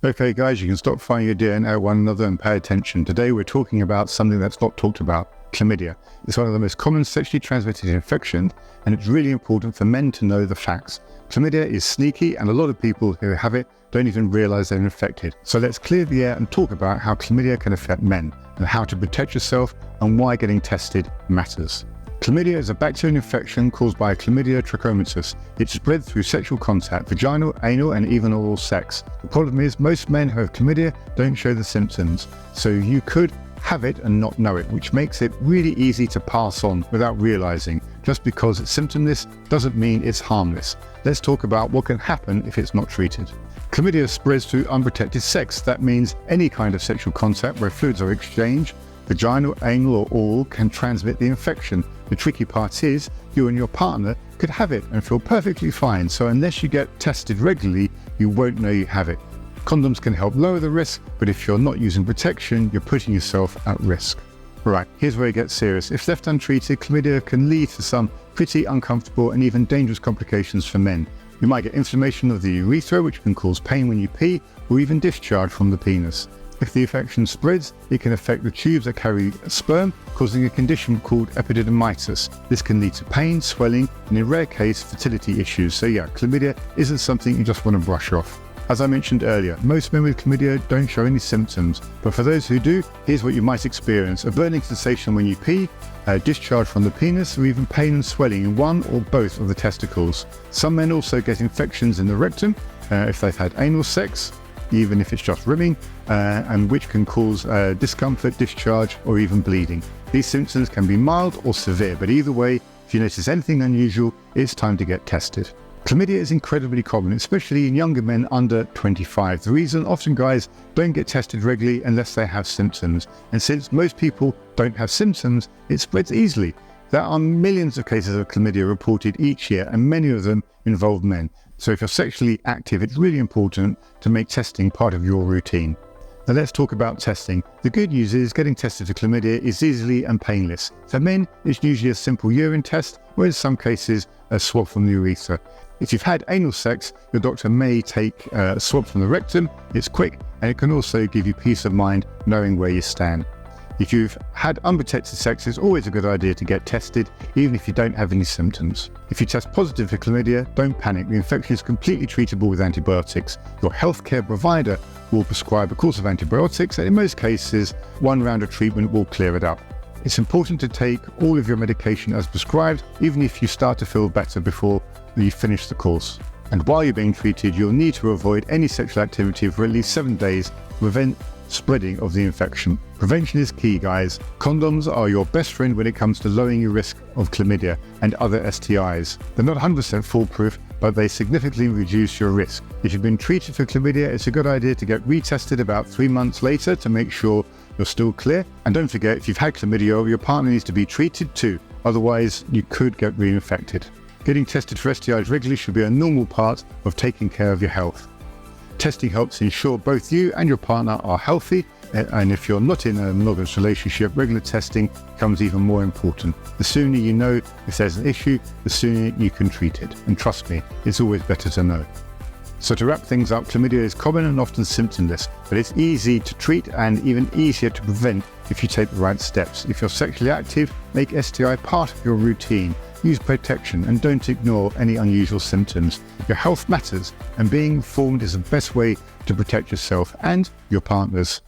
Okay guys, you can stop firing your DNA at one another and pay attention. Today we're talking about something that's not talked about, chlamydia. It's one of the most common sexually transmitted infections, and it's really important for men to know the facts. Chlamydia is sneaky, and a lot of people who have it don't even realize they're infected. So let's clear the air and talk about how chlamydia can affect men, and how to protect yourself, and why getting tested matters. Chlamydia is a bacterial infection caused by Chlamydia trachomatis. It spreads through sexual contact, vaginal, anal, and even oral sex. The problem is most men who have chlamydia don't show the symptoms, so you could have it and not know it, which makes it really easy to pass on without realizing. Just because it's symptomless doesn't mean it's harmless. Let's talk about what can happen if it's not treated. Chlamydia spreads through unprotected sex. That means any kind of sexual contact where fluids are exchanged. Vaginal, anal, or oral can transmit the infection. The tricky part is you and your partner could have it and feel perfectly fine, so unless you get tested regularly, you won't know you have it. Condoms can help lower the risk, but if you're not using protection, you're putting yourself at risk. Right, here's where it gets serious. If left untreated, chlamydia can lead to some pretty uncomfortable and even dangerous complications for men. You might get inflammation of the urethra, which can cause pain when you pee, or even discharge from the penis. If the infection spreads, it can affect the tubes that carry sperm, causing a condition called epididymitis. This can lead to pain, swelling, and in rare case, fertility issues. So yeah, chlamydia isn't something you just want to brush off. As I mentioned earlier, most men with chlamydia don't show any symptoms, but for those who do, here's what you might experience: a burning sensation when you pee, discharge from the penis, or even pain and swelling in one or both of the testicles. Some men also get infections in the rectum if they've had anal sex, even if it's just rimming, and which can cause discomfort, discharge, or even bleeding. These symptoms can be mild or severe, but either way, if you notice anything unusual, it's time to get tested. Chlamydia is incredibly common, especially in younger men under 25. The reason often guys don't get tested regularly unless they have symptoms, and since most people don't have symptoms, it spreads easily. There are millions of cases of chlamydia reported each year, and many of them involve men. So if you're sexually active, it's really important to make testing part of your routine. Now let's talk about testing. The good news is getting tested for chlamydia is easily and painless. For men, it's usually a simple urine test, or in some cases, a swab from the urethra. If you've had anal sex, your doctor may take a swab from the rectum. It's quick, and it can also give you peace of mind knowing where you stand. If you've had unprotected sex, it's always a good idea to get tested, even if you don't have any symptoms. If you test positive for chlamydia, don't panic. The infection is completely treatable with antibiotics. Your healthcare provider will prescribe a course of antibiotics, and in most cases, one round of treatment will clear it up. It's important to take all of your medication as prescribed, even if you start to feel better before you finish the course. And while you're being treated, you'll need to avoid any sexual activity for at least 7 days to prevent spreading of the infection. Prevention is key, guys. Condoms are your best friend when it comes to lowering your risk of chlamydia and other STIs. They're not 100% foolproof, but they significantly reduce your risk. If you've been treated for chlamydia, it's a good idea to get retested about 3 months later to make sure you're still clear. And don't forget, if you've had chlamydia, your partner needs to be treated too. Otherwise, you could get reinfected. Getting tested for STIs regularly should be a normal part of taking care of your health. Testing helps ensure both you and your partner are healthy, and if you're not in a monogamous relationship, regular testing becomes even more important. The sooner you know if there's an issue, the sooner you can treat it. And trust me, it's always better to know. So to wrap things up, chlamydia is common and often symptomless, but it's easy to treat and even easier to prevent if you take the right steps. If you're sexually active, make STI part of your routine. Use protection and don't ignore any unusual symptoms. Your health matters, and being informed is the best way to protect yourself and your partners.